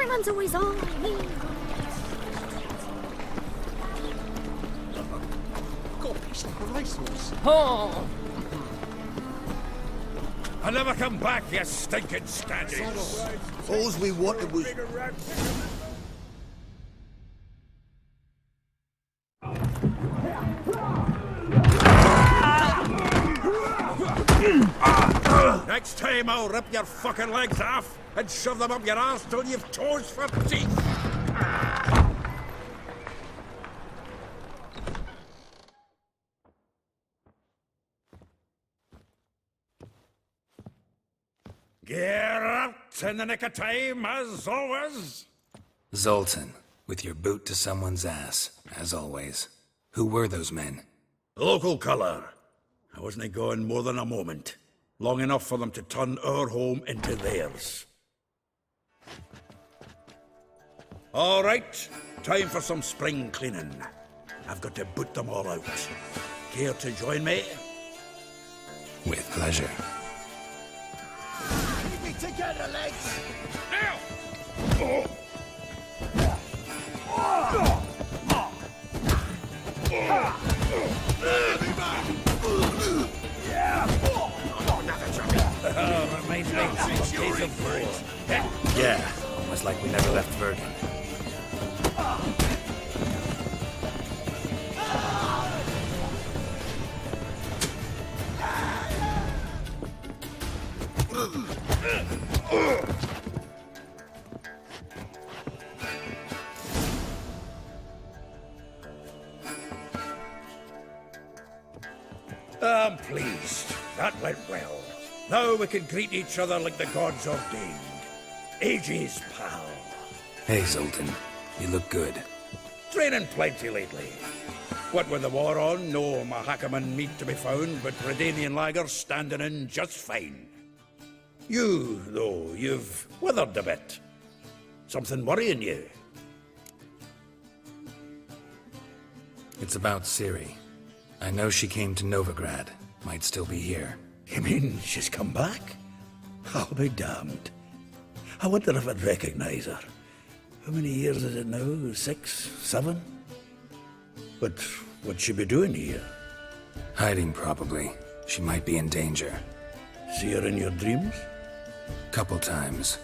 Everyone's always on me. Gosh, Christmas. Oh! I'll never come back, you stinking scandals. All we wanted was... Next time I'll rip your fucking legs off and shove them up your arse till you've toes for teeth. Get up in the nick of time, as always. Zoltan, with your boot to someone's ass, as always. Who were those men? Local colour. I wasn't gone more than a moment. Long enough for them to turn our home into theirs. All right, time for some spring cleaning. I've got to boot them all out. Care to join me? With pleasure. Keep me together, legs! Now! Oh. Reminds me of days of Flores. Yeah, almost like we never left Verdun. I'm pleased. That went well. Now we can greet each other like the gods ordained. Ages, pal. Hey, Zoltan. You look good. Training plenty lately. What with the war on, no Mahakaman meat to be found, but Redanian lagers standing in just fine. You, though, you've withered a bit. Something worrying you? It's about Ciri. I know she came to Novigrad. Might still be here. You mean she's come back? I'll be damned. I wonder if I'd recognize her. How many years is it now? 6, 7? But what'd she be doing here? Hiding, probably. She might be in danger. See her in your dreams? Couple times.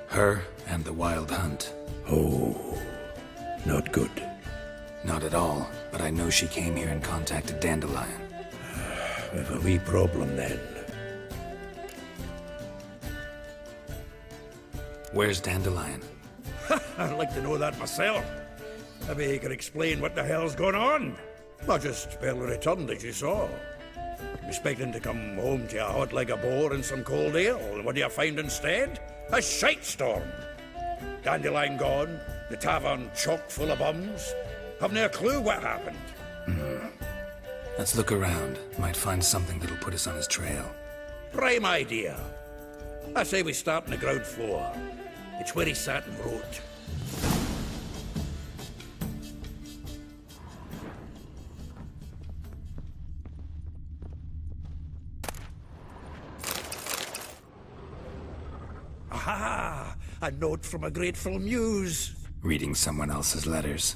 Her and the Wild Hunt. Oh, not good. Not at all, but I know she came here and contacted Dandelion. We've a wee problem then. Where's Dandelion? I'd like to know that myself. Maybe he could explain what the hell's going on. Not just barely returned, as you saw. Expecting to come home to a hot like a boar and some cold ale. What do you find instead? A shite storm. Dandelion gone, the tavern chock full of bums. Haven't a clue what happened. Let's look around. Might find something that'll put us on his trail. Prime idea. I say we start on the ground floor. It's where he sat and wrote. Aha! A note from a grateful muse. Reading someone else's letters.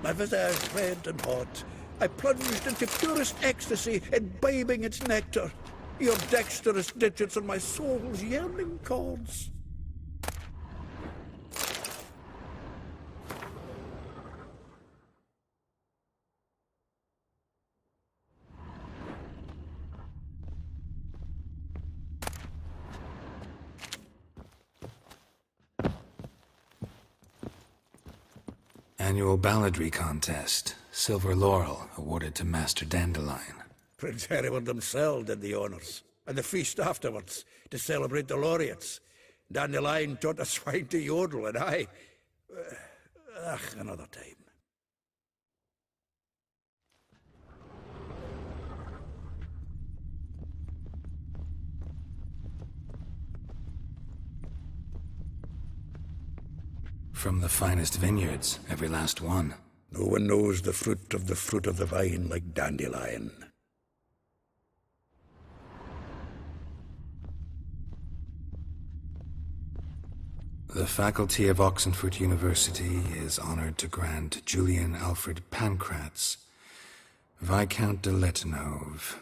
My visage red and hot. I plunged into purest ecstasy, imbibing its nectar. Your dexterous digits on my soul's yearning chords. Annual balladry contest. Silver laurel awarded to Master Dandelion. Prince Hereward himself did the honours, and the feast afterwards, to celebrate the laureates. Dandelion taught a swine to yodel, and I... another time. From the finest vineyards, every last one. No one knows the fruit of the vine like Dandelion. The faculty of Oxenford University is honored to grant Julian Alfred Pancratz, Viscount de Letenove,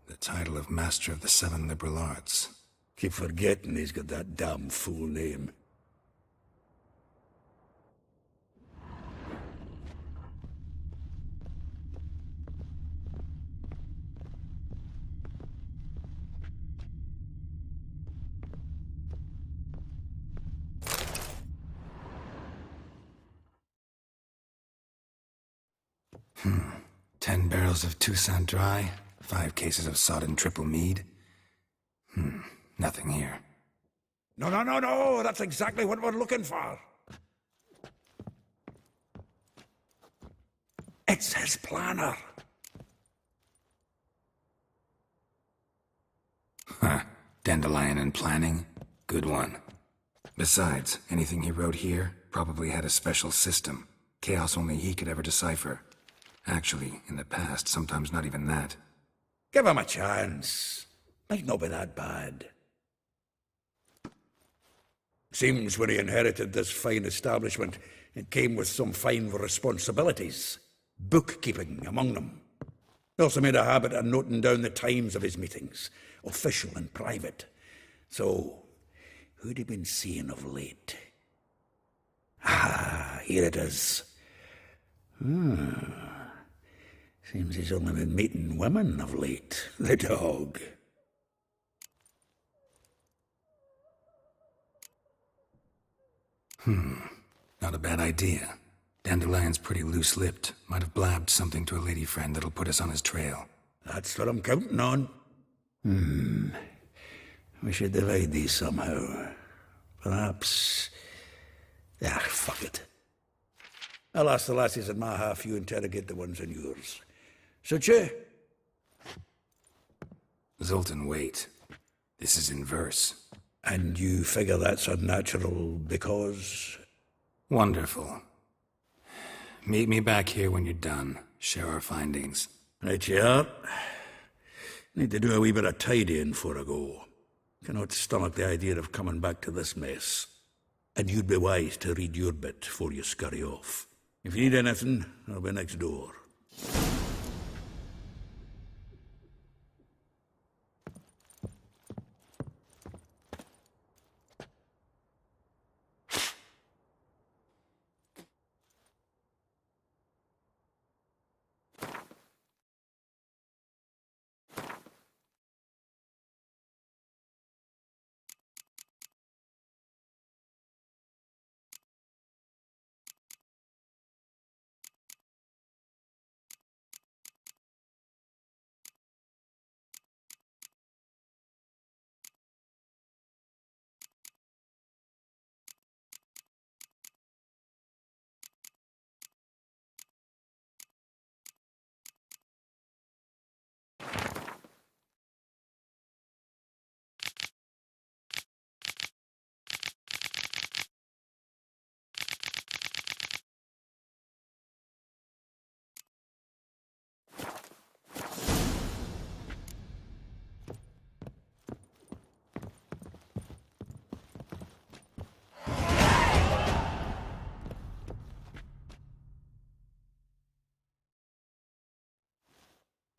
the title of Master of the Seven Liberal Arts. Keep forgetting he's got that damn fool name. Hmm. 10 barrels of Toussaint Dry, 5 cases of sodden triple mead. Nothing here. No, that's exactly what we're looking for. It's his planner. Huh. Dandelion and planning? Good one. Besides, anything he wrote here probably had a special system. Chaos only he could ever decipher. Actually, in the past, sometimes not even that. Give him a chance. Might not be that bad. Seems when he inherited this fine establishment, it came with some fine responsibilities. Bookkeeping among them. He also made a habit of noting down the times of his meetings, official and private. So, who'd he been seeing of late? Ah, here it is. Seems he's only been meeting women of late, the dog. Not a bad idea. Dandelion's pretty loose-lipped. Might have blabbed something to a lady friend that'll put us on his trail. That's what I'm counting on. We should divide these somehow. Perhaps... fuck it. I'll ask the lassies in my half, you interrogate the ones in yours. Suit you? Zoltan, wait. This is in verse. And you figure that's unnatural because... Wonderful. Meet me back here when you're done. Share our findings. Right you are. Need to do a wee bit of tidying before I go. Cannot stomach the idea of coming back to this mess. And you'd be wise to read your bit before you scurry off. If you need anything, I'll be next door.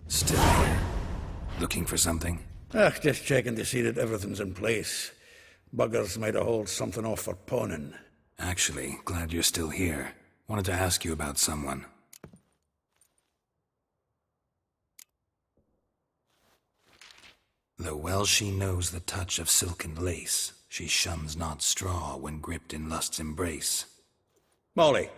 Still here. Looking for something? Just checking to see that everything's in place. Buggers might have hauled something off for pawning. Actually, glad you're still here. Wanted to ask you about someone. Though well she knows the touch of silken lace, she shuns not straw when gripped in lust's embrace. Molly.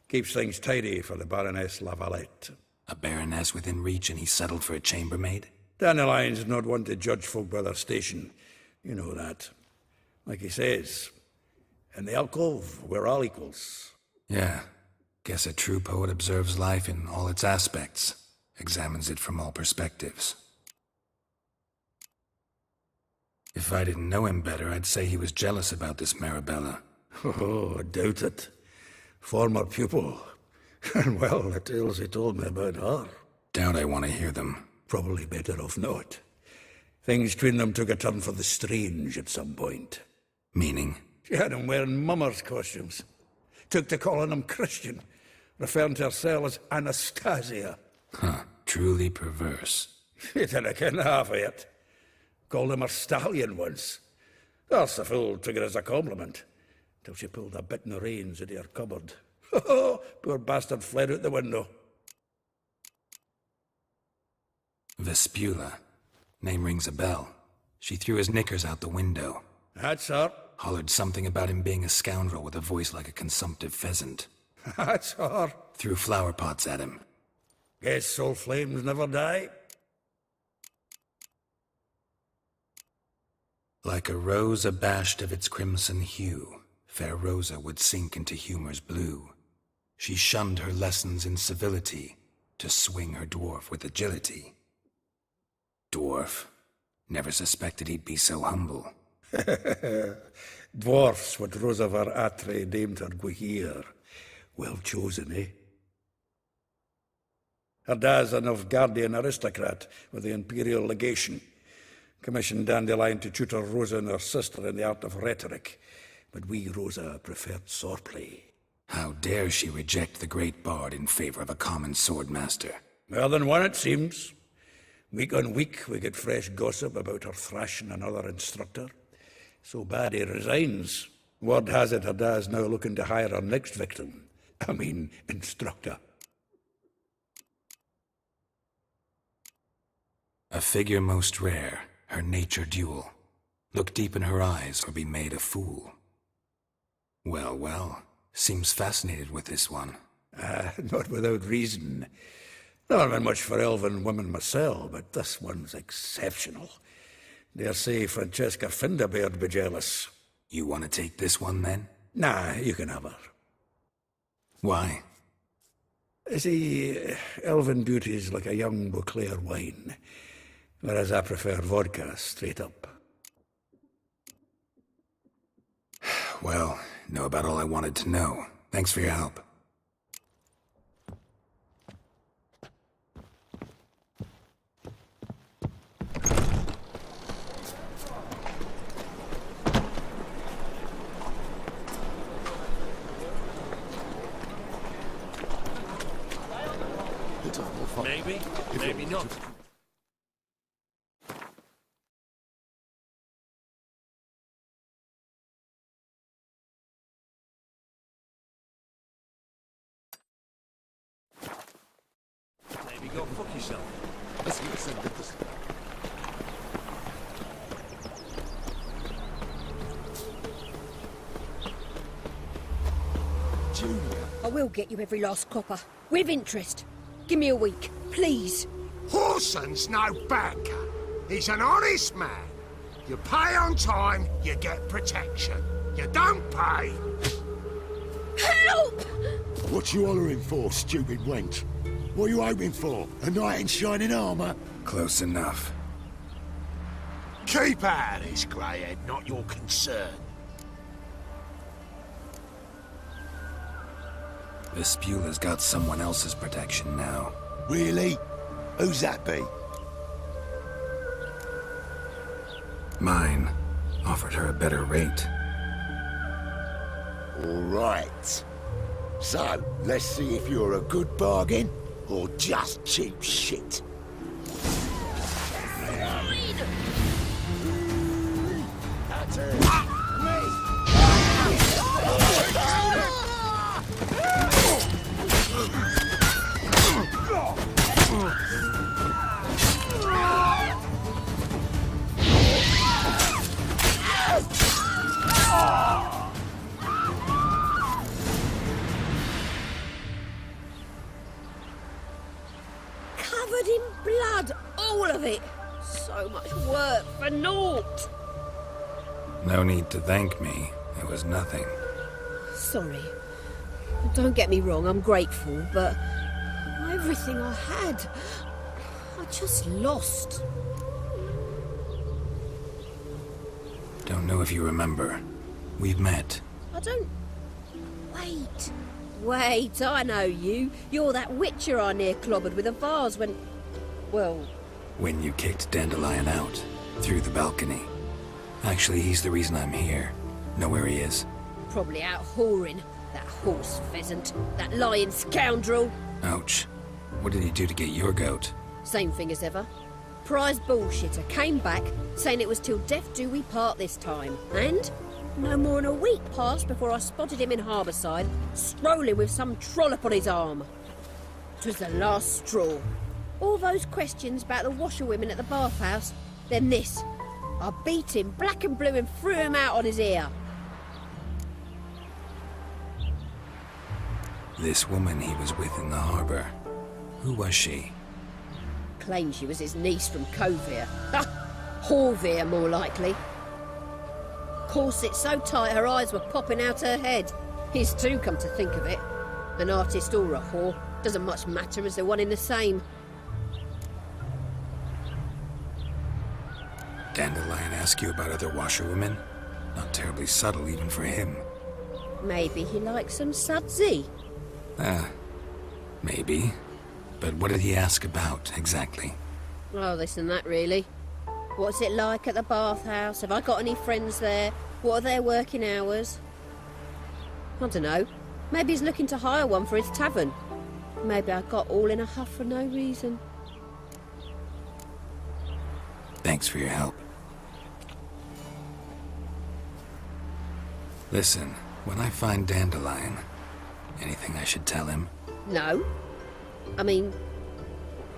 Keeps things tidy for the Baroness Lavalette. A baroness within reach and he settled for a chambermaid? Dandelion's not one to judge folk by their station. You know that. Like he says, in the alcove, we're all equals. Yeah. Guess a true poet observes life in all its aspects, examines it from all perspectives. If I didn't know him better, I'd say he was jealous about this Marabella. Oh, I doubt it. Former pupil. And well, the tales he told me about her. Doubt I want to hear them. Probably better off not. Things between them took a turn for the strange at some point. Meaning? She had him wearing mummers' costumes. Took to calling him Christian, referring to herself as Anastasia. Huh, truly perverse. She didn't ken half of it. Called him a stallion once. That's the fool took it as a compliment, till she pulled a bit in the reins out of her cupboard. Poor bastard fled out the window. Vespula. Name rings a bell. She threw his knickers out the window. That's her. Hollered something about him being a scoundrel with a voice like a consumptive pheasant. That's her. Threw flower pots at him. Guess soul flames never die. Like a rose abashed of its crimson hue, fair Rosa would sink into humor's blue. She shunned her lessons in civility, to swing her dwarf with agility. Dwarf. Never suspected he'd be so humble. Dwarfs what Rosa var Atre named her Guahir. Well chosen, eh? Her dad's a Novgardian aristocrat with the Imperial Legation. Commissioned Dandelion to tutor Rosa and her sister in the art of rhetoric, but we, Rosa, preferred swordplay. How dare she reject the great bard in favor of a common swordmaster? More than one, it seems. Week on week, we get fresh gossip about her thrashing another instructor. So bad he resigns. Word has it her dad's now looking to hire her next victim. Instructor. A figure most rare, her nature dual. Look deep in her eyes or be made a fool. Well, well, seems fascinated with this one. Not without reason. Not been much for elven women myself, but this one's exceptional. Dare say Francesca Finderbeard be jealous. You want to take this one, then? Nah, you can have her. Why? See, elven beauty's like a young Beauclair wine, whereas I prefer vodka straight up. Well, know about all I wanted to know. Thanks for your help. Maybe, maybe not. Maybe go fuck yourself. Let's get some of this. Junior. I will get you every last copper. With interest. Give me a week, please. Horson's no banker. He's an honest man. You pay on time, you get protection. You don't pay. Help! What you hollering for, stupid wench? What you hoping for? A knight in shining armor? Close enough. Keep out of this, greyhead, not your concern. Vespula's got someone else's protection now. Really? Who's that be? Mine. Offered her a better rate. All right. So, let's see if you're a good bargain or just cheap shit. Covered in blood, all of it. So much work for naught. No need to thank me. It was nothing. Sorry. Don't get me wrong, I'm grateful, but everything I had, I just lost. Don't know if you remember. We've met. I don't... Wait, I know you. You're that witcher I near clobbered with a vase when... Well... When you kicked Dandelion out. Through the balcony. Actually, he's the reason I'm here. Know where he is? Probably out whoring. That horse pheasant. That lying scoundrel. Ouch. What did he do to get your goat? Same thing as ever. Prize bullshitter came back saying it was till death do we part this time. And no more than a week passed before I spotted him in Harbourside, strolling with some trollop on his arm. 'Twas the last straw. All those questions about the washerwomen at the bathhouse, then this. I beat him black and blue and threw him out on his ear. This woman he was with in the harbour. Who was she? Claimed she was his niece from Covere. Horvere, more likely. Corset so tight her eyes were popping out her head. His too, come to think of it. An artist or a whore, doesn't much matter as they're one in the same. Dandelion ask you about other washerwomen? Not terribly subtle even for him. Maybe he likes some sudsy. Maybe. But what did he ask about, exactly? Oh, this and that, really. What's it like at the bathhouse? Have I got any friends there? What are their working hours? I don't know. Maybe he's looking to hire one for his tavern. Maybe I got all in a huff for no reason. Thanks for your help. Listen, when I find Dandelion, anything I should tell him? No. I mean,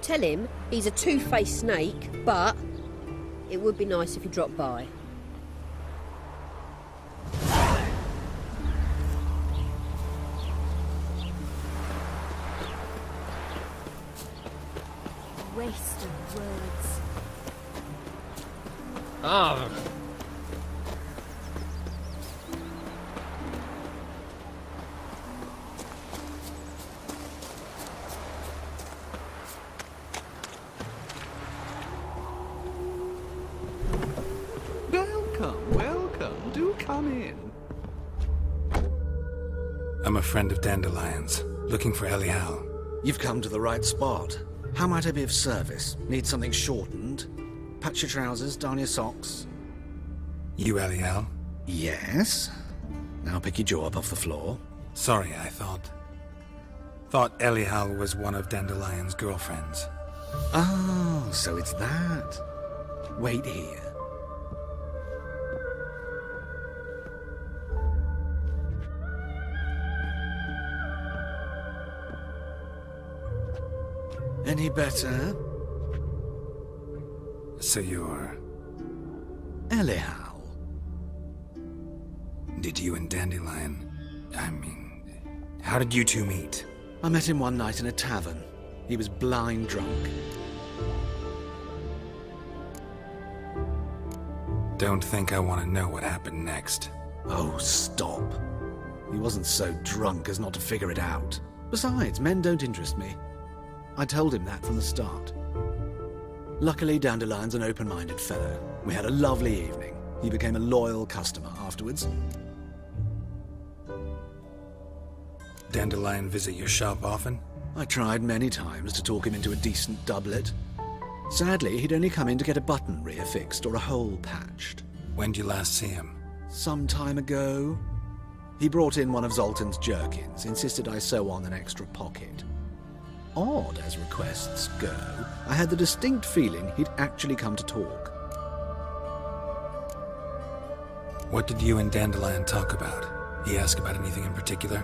tell him he's a two-faced snake, but it would be nice if he dropped by. Waste of words. Ah. Welcome. Do come in. I'm a friend of Dandelion's, looking for Elial. You've come to the right spot. How might I be of service? Need something shortened? Patch your trousers, darn your socks. You Elial? Yes. Now pick your jaw up off the floor. Sorry, I thought Elial was one of Dandelion's girlfriends. Oh, so it's that. Wait here. Any better? So you're... Elial. Did you and Dandelion... how did you two meet? I met him one night in a tavern. He was blind drunk. Don't think I want to know what happened next. Oh, stop. He wasn't so drunk as not to figure it out. Besides, men don't interest me. I told him that from the start. Luckily, Dandelion's an open-minded fellow. We had a lovely evening. He became a loyal customer afterwards. Dandelion visit your shop often? I tried many times to talk him into a decent doublet. Sadly, he'd only come in to get a button reaffixed or a hole patched. When'd you last see him? Some time ago. He brought in one of Zoltan's jerkins, insisted I sew on an extra pocket. Odd as requests go, I had the distinct feeling he'd actually come to talk. What did you and Dandelion talk about? He ask about anything in particular?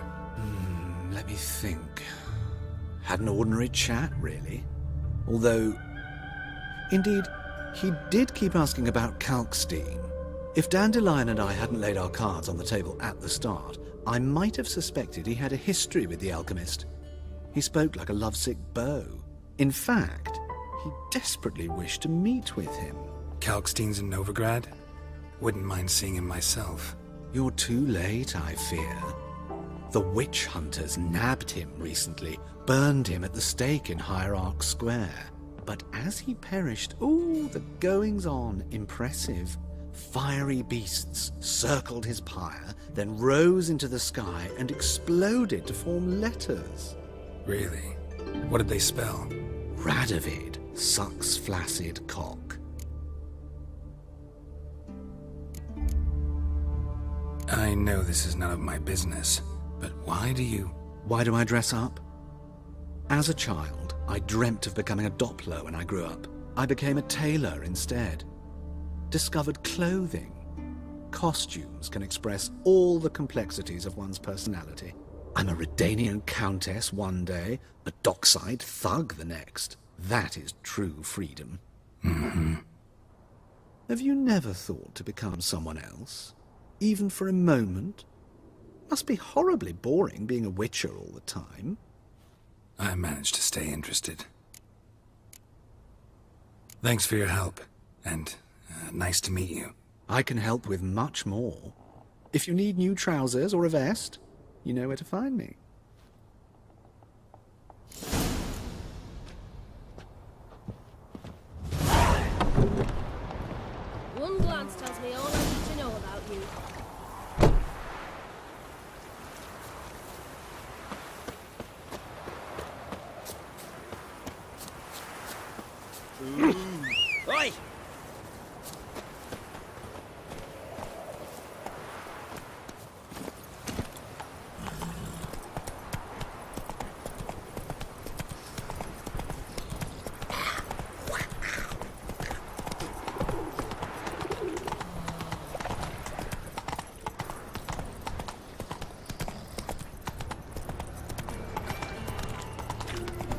Let me think. Had an ordinary chat, really. Although, indeed, he did keep asking about Kalkstein. If Dandelion and I hadn't laid our cards on the table at the start, I might have suspected he had a history with the alchemist. He spoke like a lovesick beau. In fact, he desperately wished to meet with him. Kalkstein's in Novigrad? Wouldn't mind seeing him myself. You're too late, I fear. The witch hunters nabbed him recently, burned him at the stake in Hierarch Square. But as he perished, the goings-on, impressive. Fiery beasts circled his pyre, then rose into the sky and exploded to form letters. Really? What did they spell? Radovid sucks flaccid cock. I know this is none of my business, but why do you... Why do I dress up? As a child, I dreamt of becoming a Doppler when I grew up. I became a tailor instead. Discovered clothing. Costumes can express all the complexities of one's personality. I'm a Redanian countess one day, a dockside thug the next. That is true freedom. Mm-hmm. Have you never thought to become someone else? Even for a moment? Must be horribly boring being a witcher all the time. I managed to stay interested. Thanks for your help, and nice to meet you. I can help with much more. If you need new trousers or a vest, you know where to find me. One glance tells me all I need to know about you. Oi!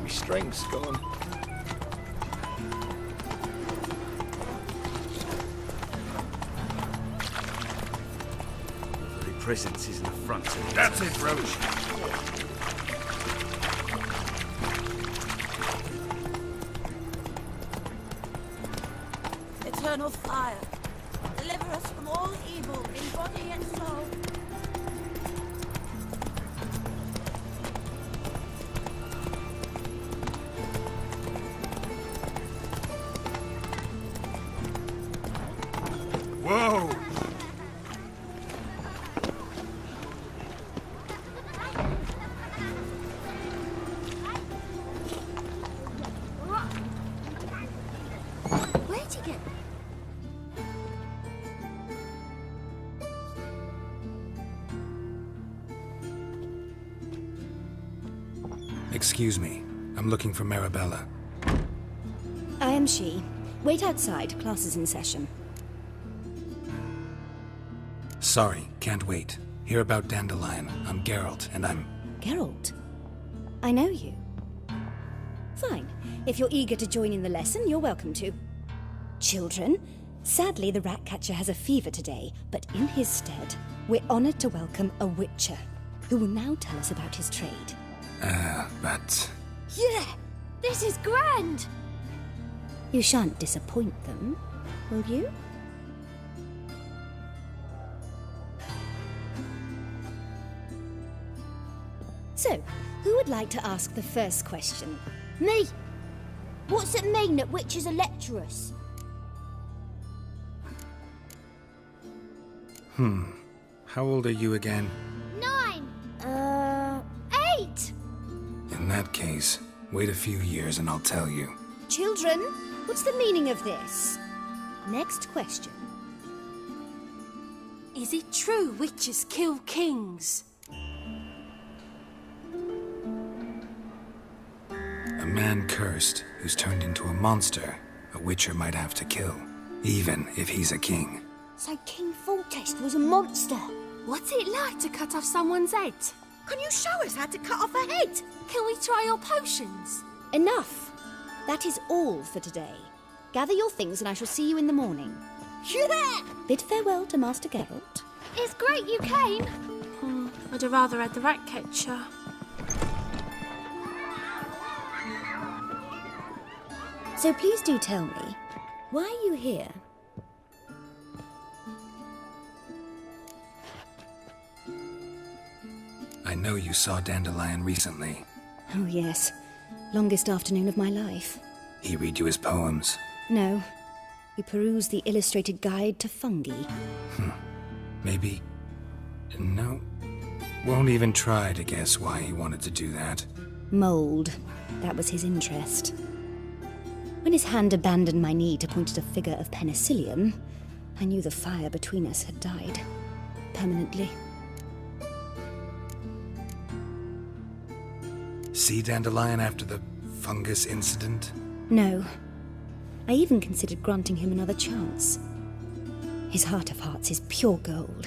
My strength's gone. Presence is an affront to me. That's it, Roach. Eternal fire, deliver us from all evil in body and soul. Whoa! Where'd you get? Excuse me. I'm looking for Marabella. I am she. Wait outside. Class is in session. Sorry, can't wait. Hear about Dandelion. I'm Geralt, and I'm... Geralt? I know you. Fine. If you're eager to join in the lesson, you're welcome to. Children, sadly the Ratcatcher has a fever today, but in his stead, we're honored to welcome a Witcher, who will now tell us about his trade. But... Yeah! This is grand! You shan't disappoint them, will you? So, who would like to ask the first question? Me! What's it mean that witches are lecturers? How old are you again? 9! 8! In that case, wait a few years and I'll tell you. Children, what's the meaning of this? Next question. Is it true witches kill kings? A man cursed who's turned into a monster, a witcher might have to kill, even if he's a king. So King Foltest was a monster. What's it like to cut off someone's head? Can you show us how to cut off a head? Can we try your potions? Enough! That is all for today. Gather your things and I shall see you in the morning. Yeah! Bid farewell to Master Geralt. It's great you came. I'd have rather had the Ratcatcher. So please do tell me, why are you here? I know you saw Dandelion recently. Oh yes, longest afternoon of my life. He read you his poems. No, he perused the illustrated guide to fungi. Maybe... No. Won't even try to guess why he wanted to do that. Mold, that was his interest. When his hand abandoned my knee to point at a figure of penicillium, I knew the fire between us had died. permanently. See Dandelion after the fungus incident? No. I even considered granting him another chance. His heart of hearts is pure gold.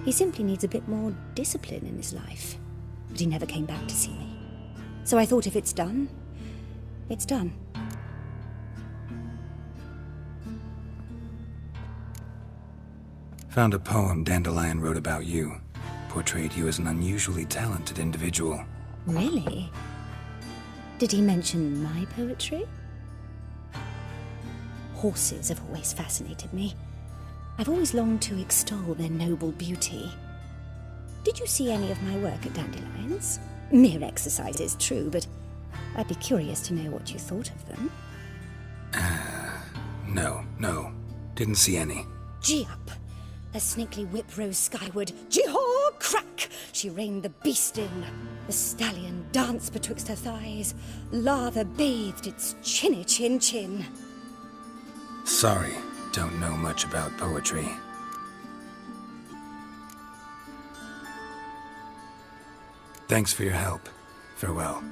He simply needs a bit more discipline in his life. But he never came back to see me. So I thought if it's done, it's done. Found a poem Dandelion wrote about you. Portrayed you as an unusually talented individual. Really? Did he mention my poetry? Horses have always fascinated me. I've always longed to extol their noble beauty. Did you see any of my work at Dandelion's? Mere exercise is true, but I'd be curious to know what you thought of them. No. Didn't see any. Gee up! A snakely whip rose skyward. Jee-haw! Crack! She reined the beast in. The stallion danced betwixt her thighs. Lava bathed its chinny chin. Sorry, don't know much about poetry. Thanks for your help. Farewell.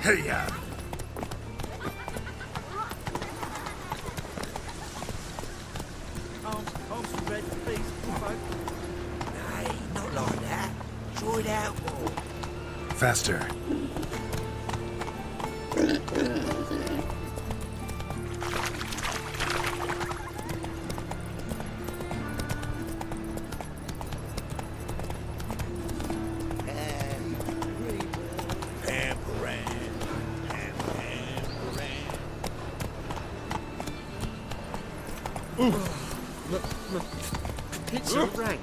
Hiya! Nay, not like that. Draw it out more. Faster. It's a rank.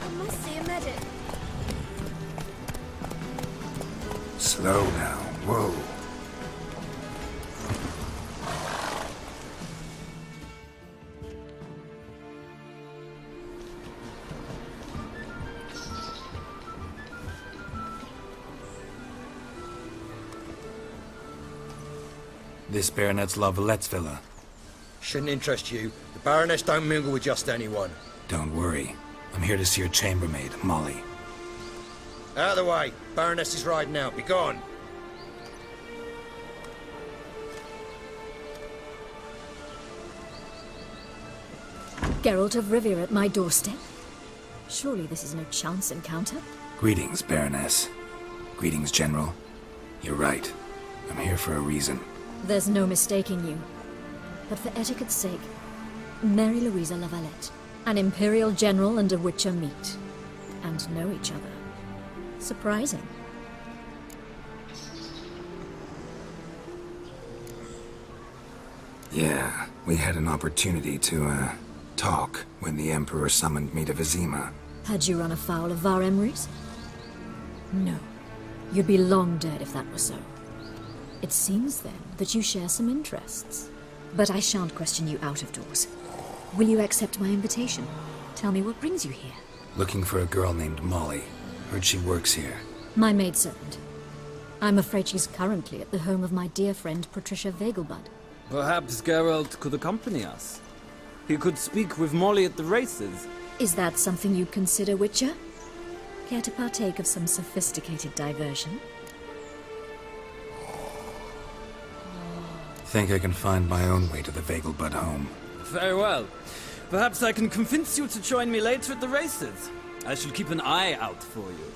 I must see a medic. Slow now. Whoa. This Baronet's La Vallette's villa. Shouldn't interest you. The Baroness don't mingle with just anyone. Don't worry. I'm here to see your chambermaid, Molly. Out of the way. Baroness is riding out. Be gone. Geralt of Rivia at my doorstep? Surely this is no chance encounter? Greetings, Baroness. Greetings, General. You're right. I'm here for a reason. There's no mistaking you. But for etiquette's sake, Mary Louisa La Valette, an Imperial General and a Witcher meet, and know each other. Surprising. Yeah, we had an opportunity to, talk when the Emperor summoned me to Vizima. Had you run afoul of Var Emrys? No. You'd be long dead if that were so. It seems, then, that you share some interests. But I shan't question you out of doors. Will you accept my invitation? Tell me what brings you here. Looking for a girl named Molly. Heard she works here. My maidservant. I'm afraid she's currently at the home of my dear friend Patricia Vegelbud. Perhaps Geralt could accompany us. He could speak with Molly at the races. Is that something you'd consider, Witcher? Care to partake of some sophisticated diversion? Think I can find my own way to the Vegelbud home. Very well. Perhaps I can convince you to join me later at the races. I shall keep an eye out for you.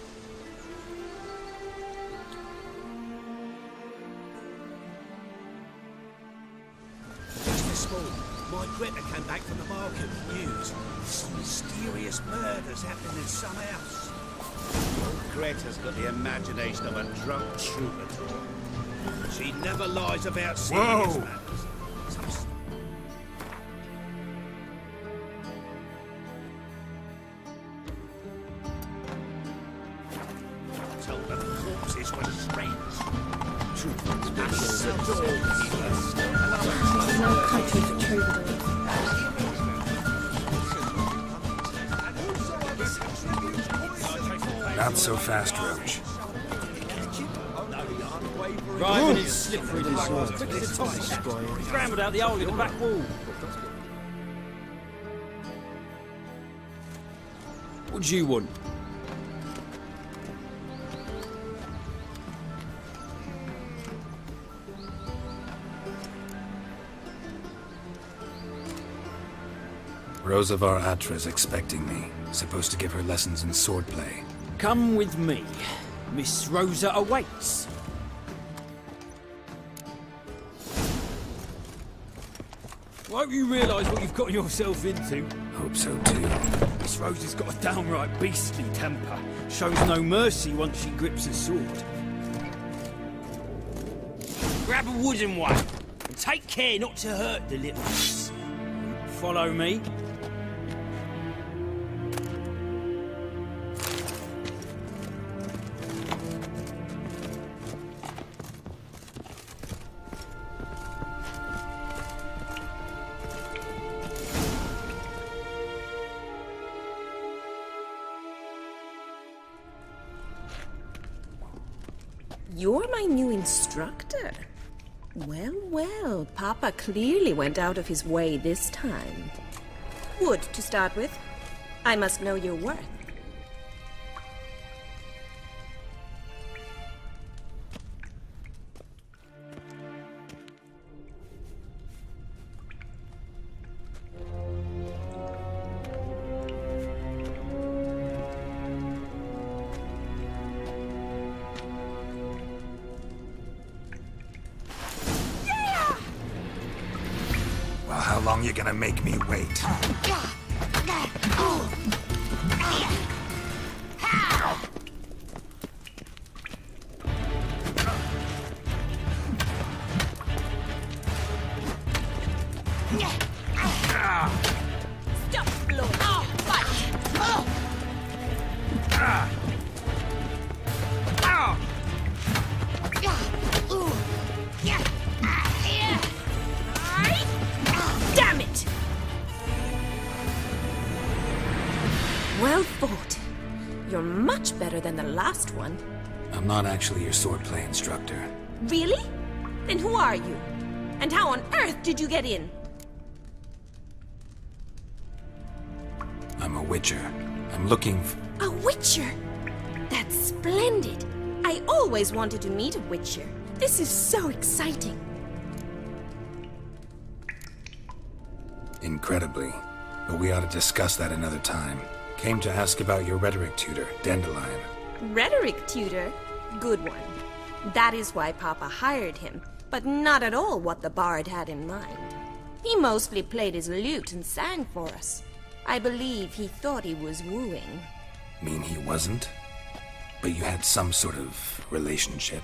Just this morning, my Greta came back from the market with news. Some mysterious murders happening in some house. Old Greta's got the imagination of a drunk troubadour. She never lies about serious matters. Tell the corpses were friends. No country for troubadours. Not so fast, Roach. Driving is slippery this road. Quick as a toffee. Scrambled out the hole in the back wall. What do you want? Rosavar Atra's expecting me. Supposed to give her lessons in swordplay. Come with me. Miss Rosa awaits. I hope you realise what you've got yourself into. Hope so too. Miss Rosa's got a downright beastly temper. Shows no mercy once she grips a sword. Grab a wooden one and take care not to hurt the little miss. Follow me. You're my new instructor. Well, well, Papa clearly went out of his way this time. Wood, to start with. I must know your worth. Well, how long you gonna make me wait? Stop, Flores. Fight. Damn it! Well fought. You're much better than the last one. I'm not actually your swordplay instructor. Really? Then who are you? And how on earth did you get in? I'm a witcher. I'm looking for... A witcher? That's splendid. I always wanted to meet a witcher. This is so exciting. Incredibly. But we ought to discuss that another time. Came to ask about your rhetoric tutor, Dandelion. Rhetoric tutor? Good one. That is why Papa hired him, but not at all what the bard had in mind. He mostly played his lute and sang for us. I believe he thought he was wooing. Mean he wasn't? But you had some sort of relationship?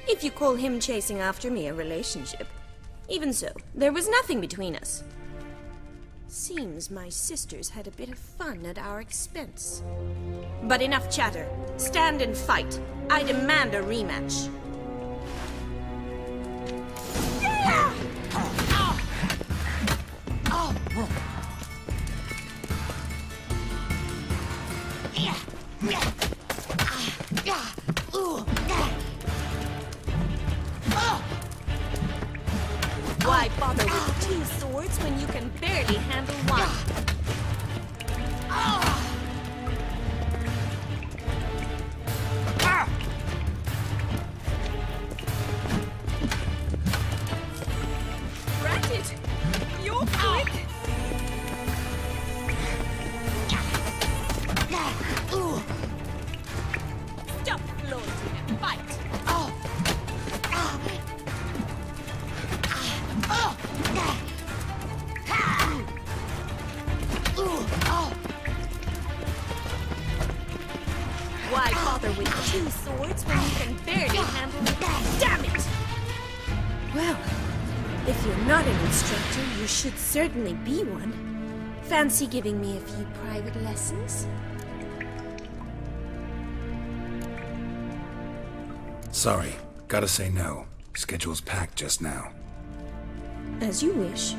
If you call him chasing after me a relationship. Even so, there was nothing between us. Seems my sisters had a bit of fun at our expense. But enough chatter. Stand and fight. I demand a rematch. Why bother with two swords when you can barely handle one? Ratchet, you're quick. Stop, Flores, and fight. If you're not an instructor, you should certainly be one. Fancy giving me a few private lessons? Sorry, gotta say no. Schedule's packed just now. As you wish.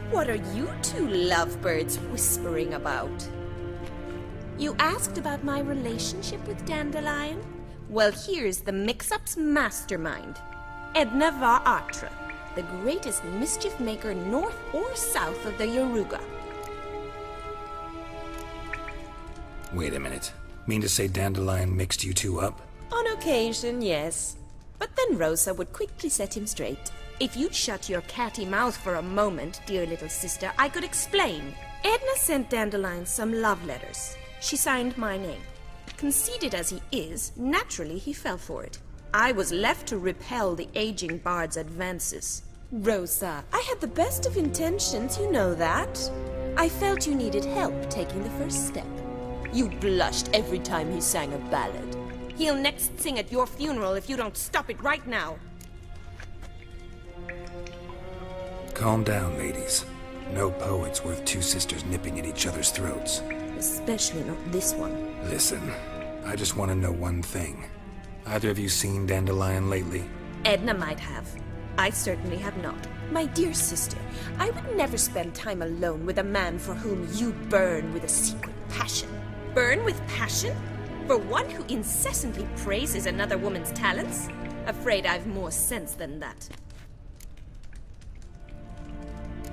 What are you two lovebirds whispering about? You asked about my relationship with Dandelion? Well, here's the mix-up's mastermind. Edna var Atra, the greatest mischief maker north or south of the Yaruga. Wait a minute. Mean to say Dandelion mixed you two up? On occasion, yes. But then Rosa would quickly set him straight. If you'd shut your catty mouth for a moment, dear little sister, I could explain. Edna sent Dandelion some love letters. She signed my name. Conceited as he is, naturally he fell for it. I was left to repel the aging bard's advances. Rosa, I had the best of intentions, you know that. I felt you needed help taking the first step. You blushed every time he sang a ballad. He'll next sing at your funeral if you don't stop it right now. Calm down, ladies. No poet's worth two sisters nipping at each other's throats. Especially not this one. Listen, I just want to know one thing. Either of you seen Dandelion lately? Edna might have. I certainly have not. My dear sister, I would never spend time alone with a man for whom you burn with a secret passion. Burn with passion? For one who incessantly praises another woman's talents? Afraid I've more sense than that.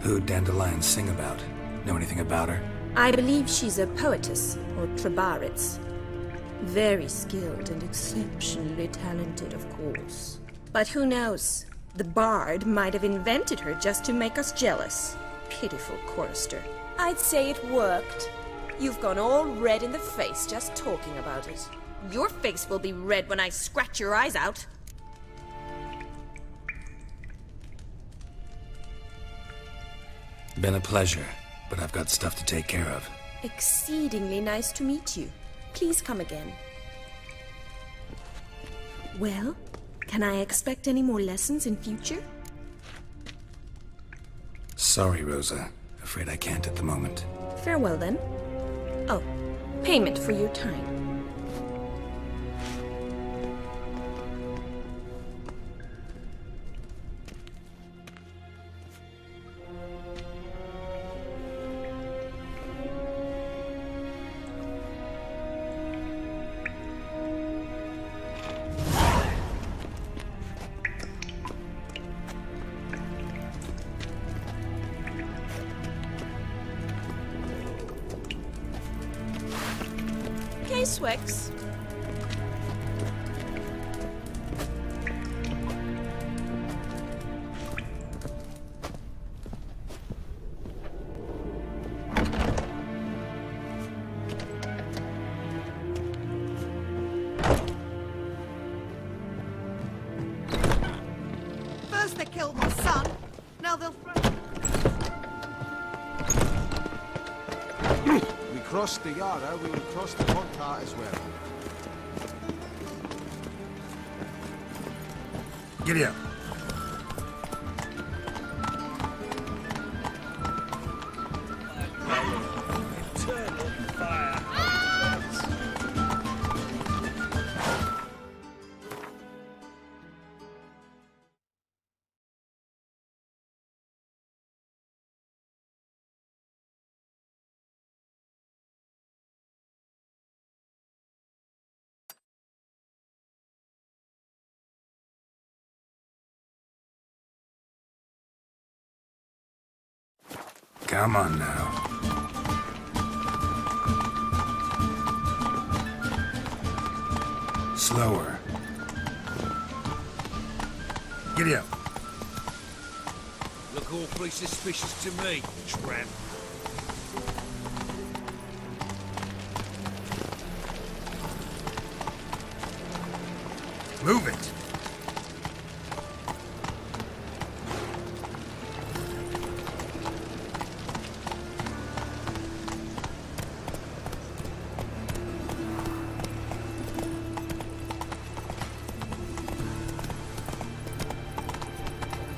Who'd Dandelion sing about? Know anything about her? I believe she's a poetess, or trebaritz. Very skilled and exceptionally talented, of course. But who knows? The bard might have invented her just to make us jealous. Pitiful chorister. I'd say it worked. You've gone all red in the face just talking about it. Your face will be red when I scratch your eyes out. Been a pleasure, but I've got stuff to take care of. Exceedingly nice to meet you. Please come again. Well, can I expect any more lessons in future? Sorry, Rosa. Afraid I can't at the moment. Farewell, then. Oh, payment for your time. Swix. First they killed my son, now they'll... We crossed the Yara, we will cross the Monta as well. Giddy up. Come on now. Slower. Giddy up. Look awfully suspicious to me, tramp. Move it.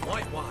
White one.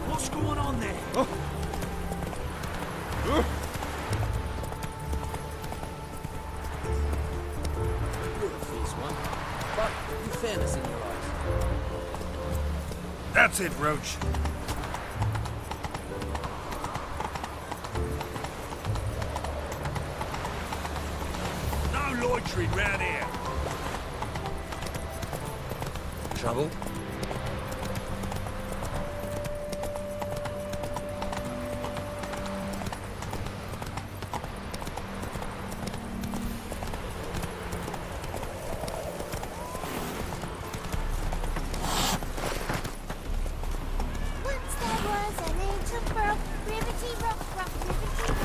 What's going on there? You're a fierce one, but with fairness in your eyes. That's it, Roach. No loitering round here. Trouble? Once there was an ancient world, ribbity rock, rock, ribbity rock.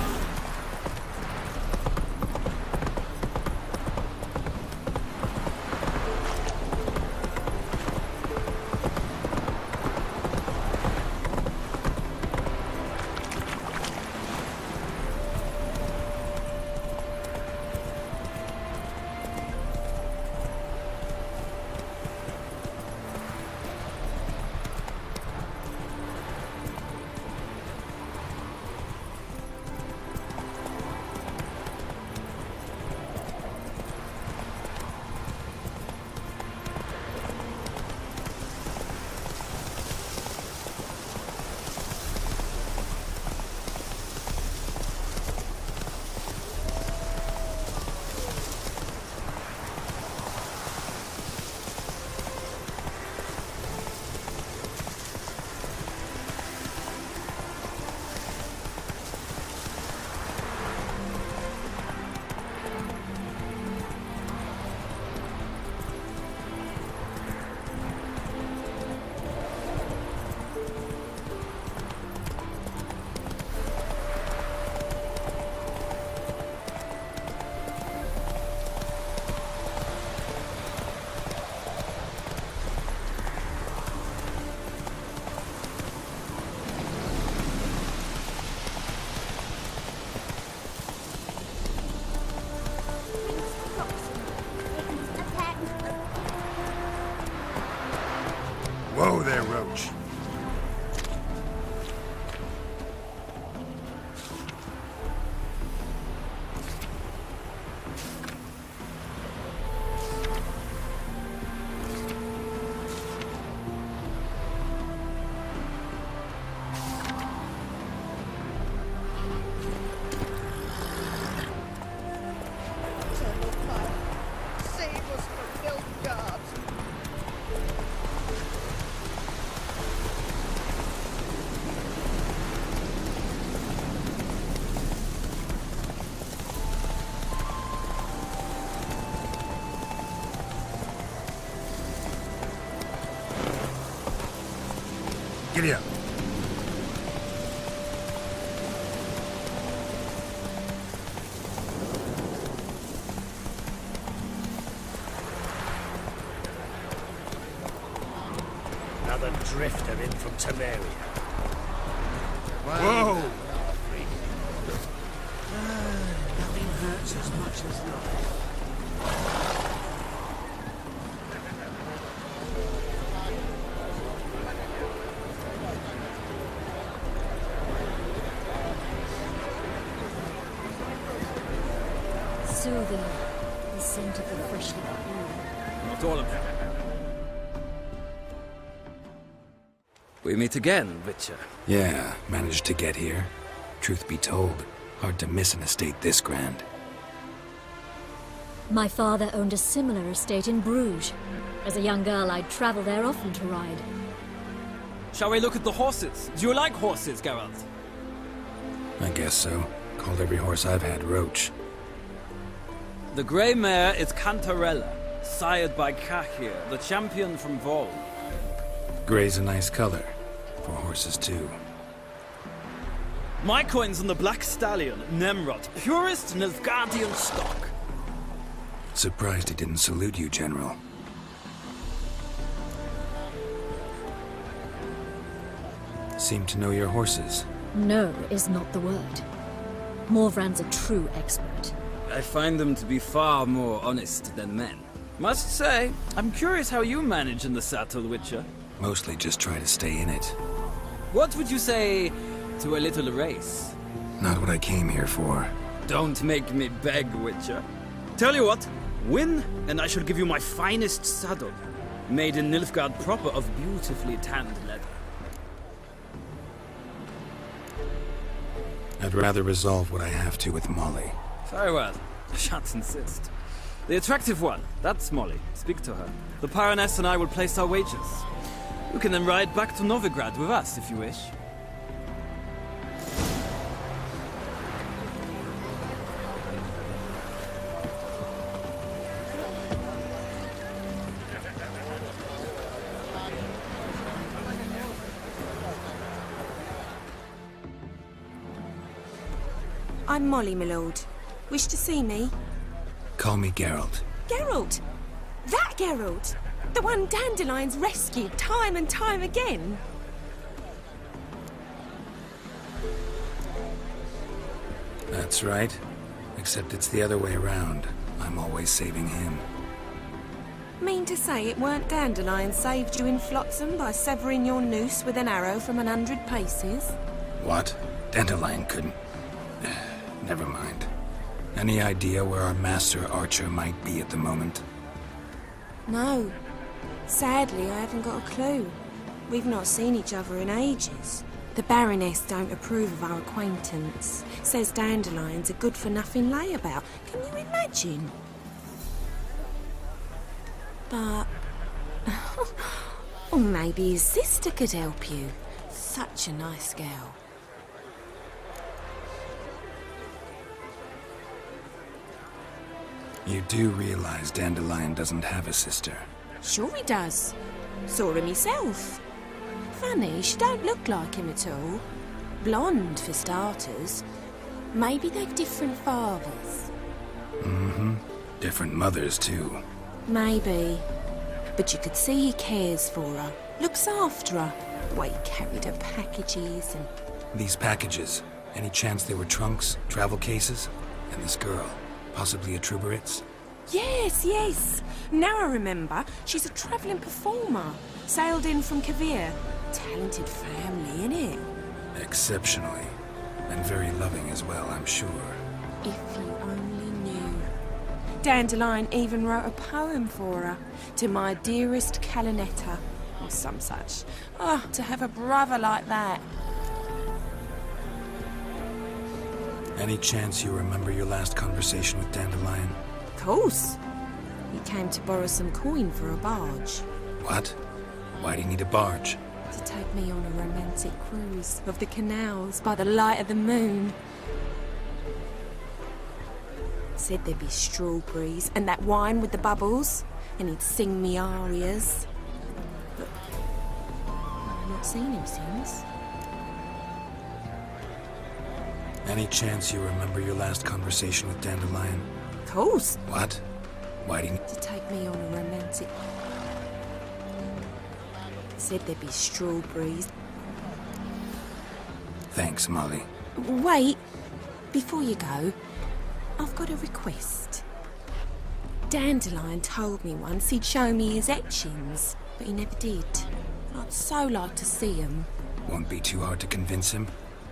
Whoa there, Roach. Save us from milk guards. Giddy up. Another drifter in from Temeria. Whoa! Nothing hurts as much as life. Soothing, the scent of the freshly cool. Not all of them. We meet again, Witcher. Yeah, managed to get here. Truth be told, hard to miss an estate this grand. My father owned a similar estate in Bruges. As a young girl, I'd travel there often to ride. Shall we look at the horses? Do you like horses, Geralt? I guess so. Called every horse I've had Roach. The grey mare is Cantarella, sired by Cahir, the champion from Vol. Gray's a nice color. For horses, too. My coin's on the Black Stallion, Nemrod, purest Nilfgaardian stock. Surprised he didn't salute you, General. Seem to know your horses. No is not the word. Morvran's a true expert. I find them to be far more honest than men. Must say, I'm curious how you manage in the Saddle, Witcher. Mostly just try to stay in it. What would you say to a little race? Not what I came here for. Don't make me beg, Witcher. Tell you what, win, and I shall give you my finest saddle, made in Nilfgaard proper of beautifully tanned leather. I'd rather resolve what I have to with Molly. Very well. I shan't insist. The attractive one, that's Molly. Speak to her. The Baroness and I will place our wagers. You can then ride back to Novigrad with us, if you wish. I'm Molly, my lord. Wish to see me? Call me Geralt. Geralt! That Geralt! The one Dandelion's rescued time and time again! That's right. Except it's the other way around. I'm always saving him. Mean to say it weren't Dandelion saved you in Flotsam by severing your noose with an arrow from 100 paces? What? Dandelion couldn't... Never mind. Any idea where our master archer might be at the moment? No. Sadly, I haven't got a clue. We've not seen each other in ages. The Baroness don't approve of our acquaintance. Says Dandelion's a good-for-nothing layabout. Can you imagine? But... or maybe his sister could help you. Such a nice girl. You do realize Dandelion doesn't have a sister? Sure he does. Saw him myself. Funny, she don't look like him at all. Blonde, for starters. Maybe they've different fathers. Mm-hmm. Different mothers, too. Maybe. But you could see he cares for her. Looks after her. The way he carried her packages and... These packages, any chance they were trunks, travel cases? And this girl, possibly a Truberitz? Yes, yes. Now I remember. She's a travelling performer. Sailed in from Kavir. Talented family, innit? Exceptionally. And very loving as well, I'm sure. If you only knew. Dandelion even wrote a poem for her. To my dearest Calinetta. Or some such. Oh, to have a brother like that. Any chance you remember your last conversation with Dandelion? Of course. He came to borrow some coin for a barge. What? Why do you need a barge? To take me on a romantic cruise of the canals by the light of the moon. Said there'd be strawberries and that wine with the bubbles, and he'd sing me arias. But I've not seen him since. Any chance you remember your last conversation with Dandelion? Of course. What? Why do you... To take me on a romantic... Said there'd be strawberries. Thanks, Molly. Wait. Before you go, I've got a request. Dandelion told me once he'd show me his etchings, but he never did. I'd so like to see them. Won't be too hard to convince him.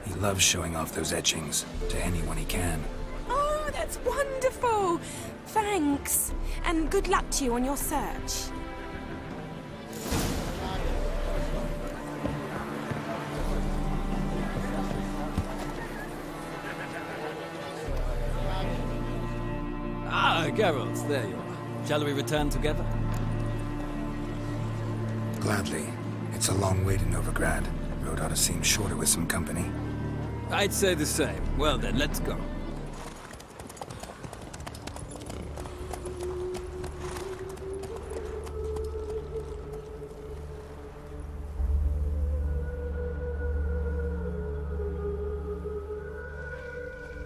He loves showing off those etchings to anyone he can. Oh, that's wonderful! Thanks, and good luck to you on your search. Ah, Geralt, there you are. Shall we return together? Gladly. It's a long way to Novigrad. Road ought to seem shorter with some company. I'd say the same. Well then, let's go.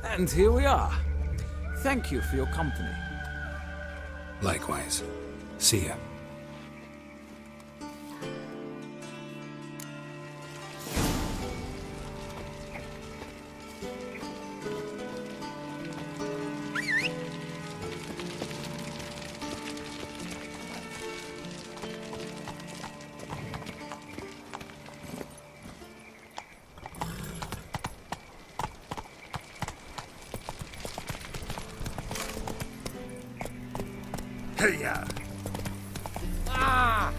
And here we are. Thank you for your company. Likewise. See ya. Hiya! Ah!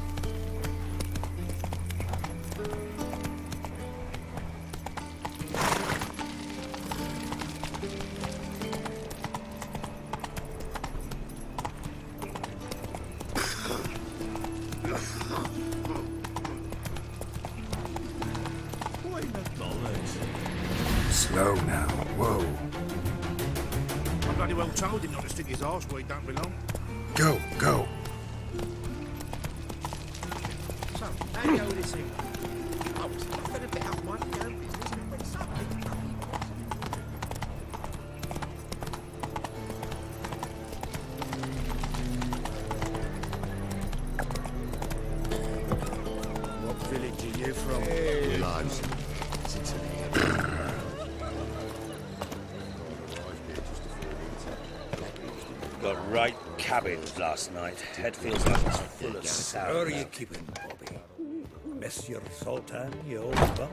Slow now. Whoa. I bloody well told him not to stick his arse where he don't belong. Go, go. So, how do you go with this thing? I was not a bit out my own business and it went something. What village are you from? Hey. Lives. Got right cabins last night. Head feels like it's full of sour. How are you keeping, Bobby? Monsieur Sultan, you old bum?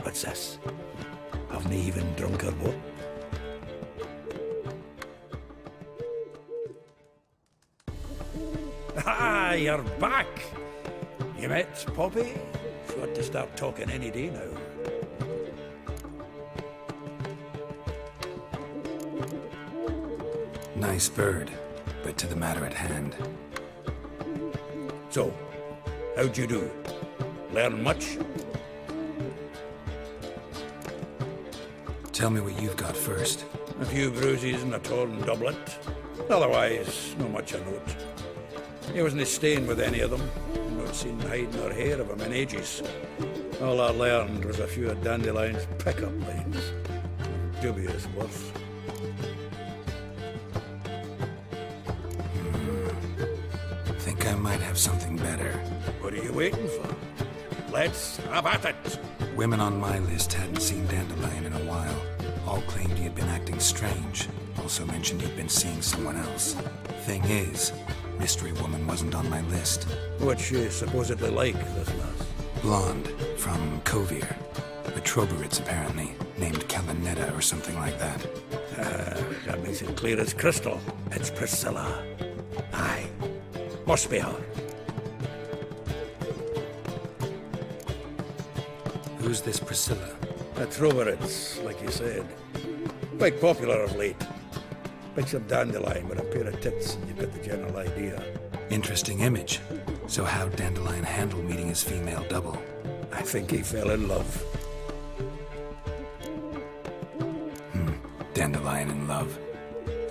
What's this? Haven't even drunk or what? Ah, you're back! You met Poppy? She ought to start talking any day now. Nice bird, but to the matter at hand. So, how'd you do? Learn much? Tell me what you've got first. A few bruises and a torn doublet. Otherwise, not much of note. He wasn't staying with any of them. Not seen hide nor hair of him in ages. All I learned was a few of Dandelion's pickup lines. Dubious worth. Think I might have something better. What are you waiting for? Let's have at it! Women on my list hadn't seen Dandelion in a while. All claimed he had been acting strange. Also mentioned he'd been seeing someone else. Thing is, Mystery Woman wasn't on my list. What's she supposedly like, this lass? Blonde, from Kovir. The Troberits, apparently. Named Calinetta or something like that. That makes it clear as crystal. It's Priscilla. Aye. Must be her. Who's this Priscilla? The Troberits, like you said. Quite popular of late. Picture Dandelion with a pair of tits, and you've got the general idea. Interesting image. So how'd Dandelion handle meeting his female double? I think he fell in love. Dandelion in love.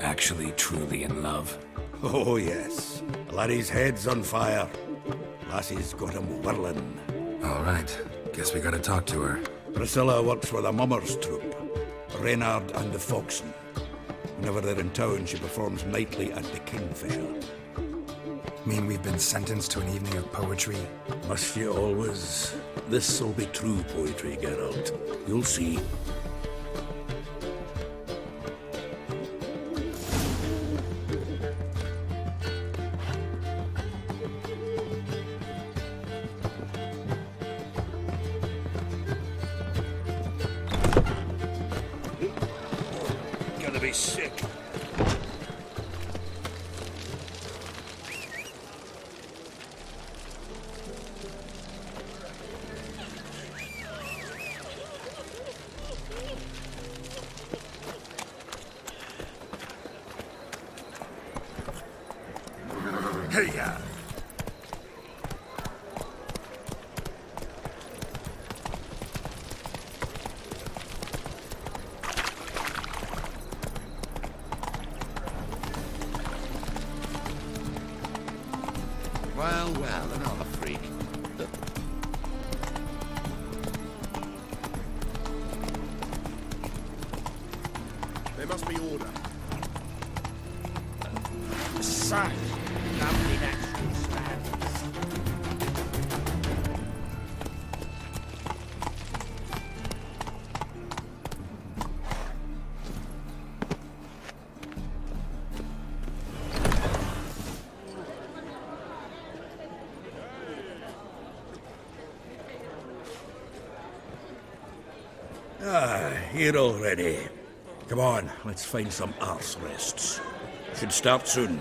Actually, truly in love. Oh, yes. Laddie's head's on fire. Lassie's got him whirling. All right. Guess we gotta talk to her. Priscilla works with a mummers troupe. Reynard and the Foxen. Whenever they're in town, she performs nightly at the Kingfisher. Mean we've been sentenced to an evening of poetry? Must you always? This'll be true poetry, Geralt. You'll see. Gonna be sick. Hiya! Well, another freak. There must be order. Such lovely natural standards. Here already. Come on, let's find some arse rests. Should start soon.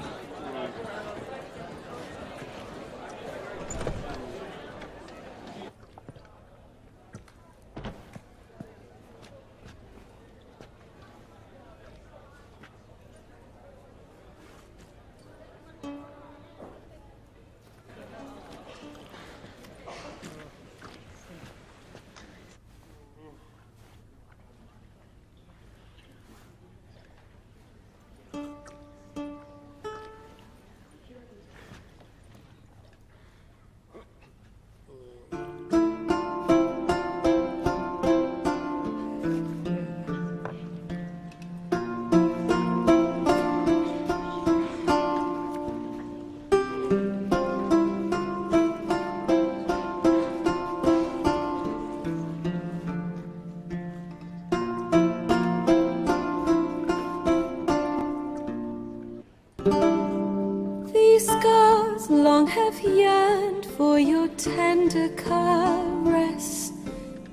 long have yearned for your tender caress,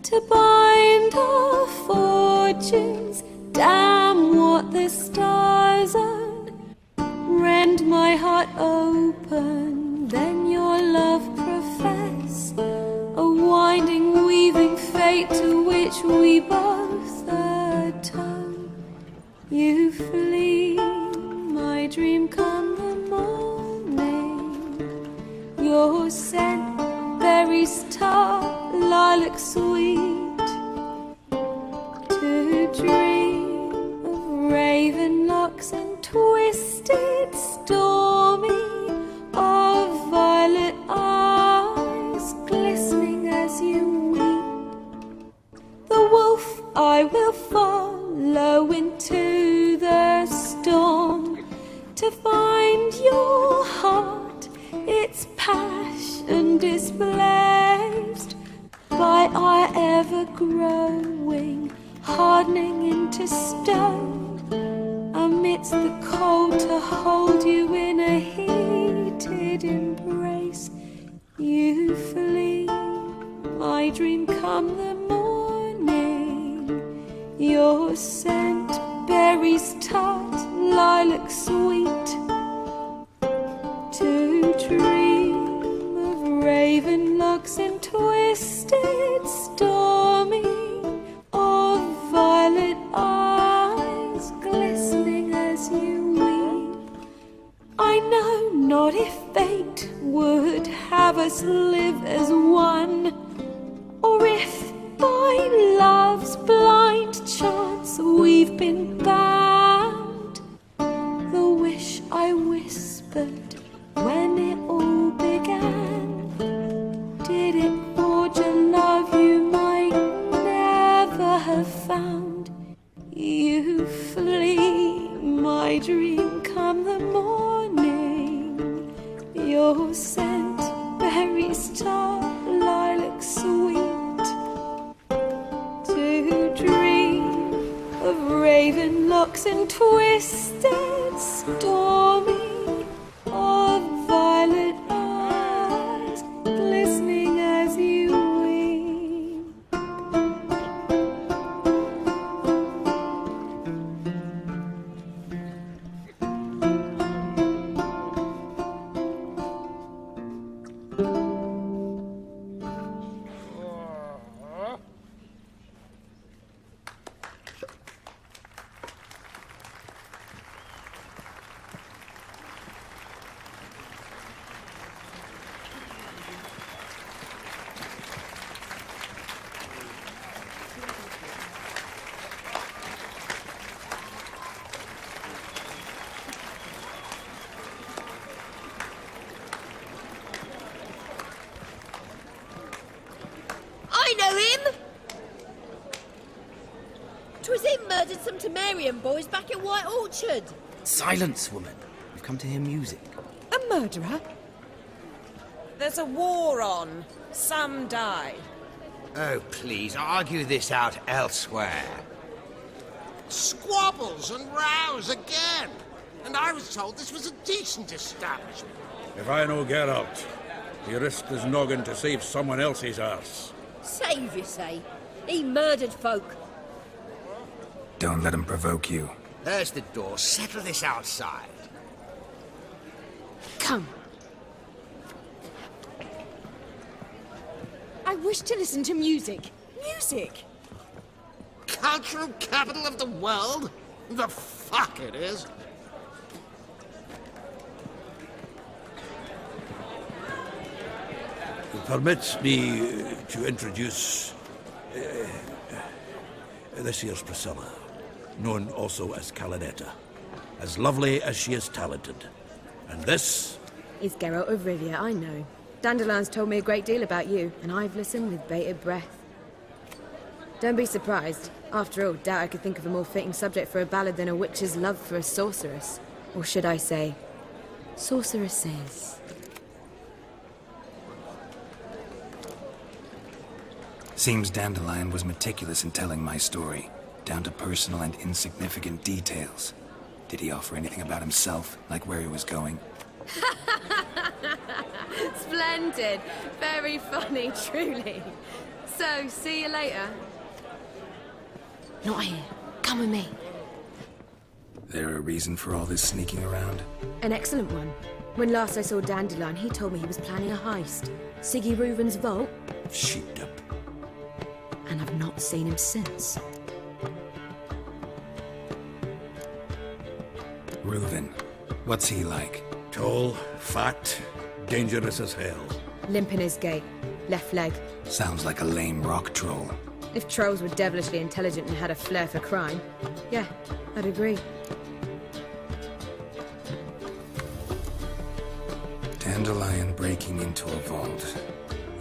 to bind our fortunes. Damn what the stars own. Rend my heart open, then your love profess, a winding, weaving fate to which we both atone. You flee, my dream come the morning. Your scent, berries tart, lilac sweet. To dream of raven locks and twisted, stormy, of violet eyes glistening as you weep. The wolf I will follow into the storm, to find your heart, its passion displaced by our ever-growing, hardening into stone, amidst the cold to hold you in a heated embrace. You flee, my dream come the morning, your scent, berries tart, lilac sweet. To dream of raven locks and twisted, stormy, of violet eyes glistening as you weep. I know not if fate would have us live as one, or if by love's blind chance we've been bound. The wish I whispered when it all began, did it forge a love you might never have found? You flee, my dream come the morning, your scent, berries tart, lilac sweet. To dream of raven locks and twisted, stormy, of violet eyes glistening as you weep. I know him! 'Twas him murdered some Temerian boys back at White Orchard. Silence, woman. We've come to hear music. A murderer? There's a war on. Some die. Oh, please, argue this out elsewhere. Squabbles and rows again. And I was told this was a decent establishment. If I know Geralt, he risked his noggin to save someone else's arse. Save, you say? He murdered folk. Don't let him provoke you. There's the door. Settle this outside. Come. I wish to listen to music. Music! Cultural capital of the world? The fuck it is. Permit me to introduce this here's Priscilla, known also as Calinetta, as lovely as she is talented. And this is Geralt of Rivia, I know. Dandelion's told me a great deal about you, and I've listened with bated breath. Don't be surprised. After all, doubt I could think of a more fitting subject for a ballad than a witch's love for a sorceress. Or should I say, sorceresses. Seems Dandelion was meticulous in telling my story, down to personal and insignificant details. Did he offer anything about himself, like where he was going? Splendid. Very funny, truly. So, see you later. Not here. Come with me. There a reason for all this sneaking around? An excellent one. When last I saw Dandelion, he told me he was planning a heist. Siggy Reuven's vault. Sheeped up. And I've not seen him since. Reuven. What's he like? Tall, fat, dangerous as hell. Limp in his gait. Left leg. Sounds like a lame rock troll. If trolls were devilishly intelligent and had a flair for crime, yeah, I'd agree. Dandelion breaking into a vault.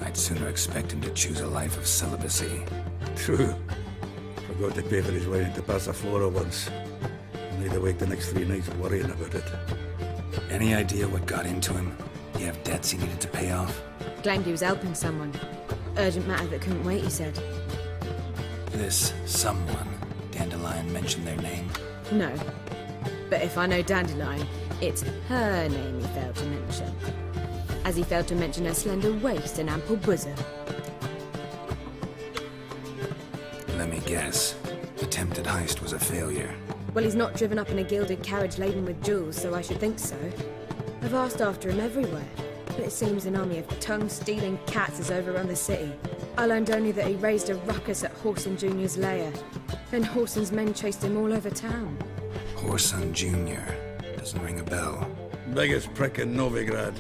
I'd sooner expect him to choose a life of celibacy. True. Forgot to pay for his way into Passa Flora once. Laid awake the next 3 nights worrying about it. Any idea what got into him? You have debts he needed to pay off? Claimed he was helping someone. Urgent matter that couldn't wait, he said. This someone, Dandelion mentioned their name? No. But if I know Dandelion, it's her name he failed to mention. As he failed to mention her slender waist and ample bosom. Let me guess. Attempted heist was a failure. Well, he's not driven up in a gilded carriage laden with jewels, so I should think so. I've asked after him everywhere, but it seems an army of tongue-stealing cats has overrun the city. I learned only that he raised a ruckus at Horson Jr.'s lair. Then Horson's men chased him all over town. Horson Jr. Doesn't ring a bell. Biggest prick in Novigrad.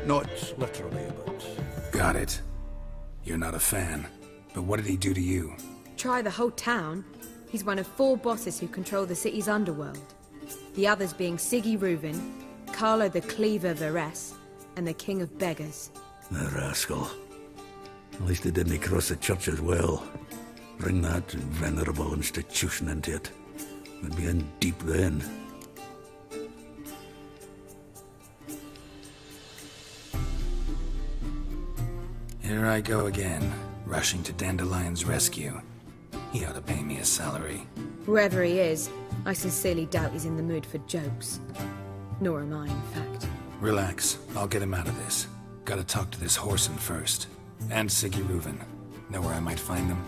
Not literally, but... Got it. You're not a fan. But what did he do to you? Try the whole town. He's one of 4 bosses who control the city's underworld. The others being Siggy Reuven, Carlo the Cleaver Varese, and the King of Beggars. The rascal. At least he didn't cross the church as well. Bring that venerable institution into it. We'd be in deep then. Here I go again, rushing to Dandelion's rescue. He ought to pay me a salary. Whoever he is, I sincerely doubt he's in the mood for jokes. Nor am I, in fact. Relax, I'll get him out of this. Gotta talk to this Horson first. And Siggy Reuven. Know where I might find them?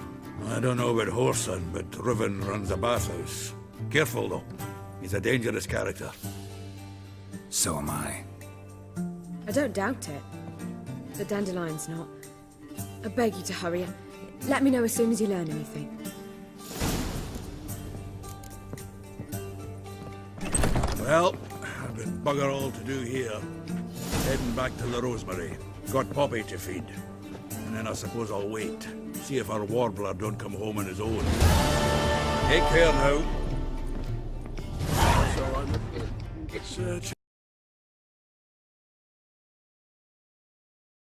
I don't know about Horson, but Reuven runs a bathhouse. Careful, though. He's a dangerous character. So am I. I don't doubt it. But Dandelion's not. I beg you to hurry and let me know as soon as you learn anything. Well, I've got bugger all to do here. Heading back to the Rosemary. Got Poppy to feed. And then I suppose I'll wait. See if our warbler don't come home on his own. Take care now. So I'm search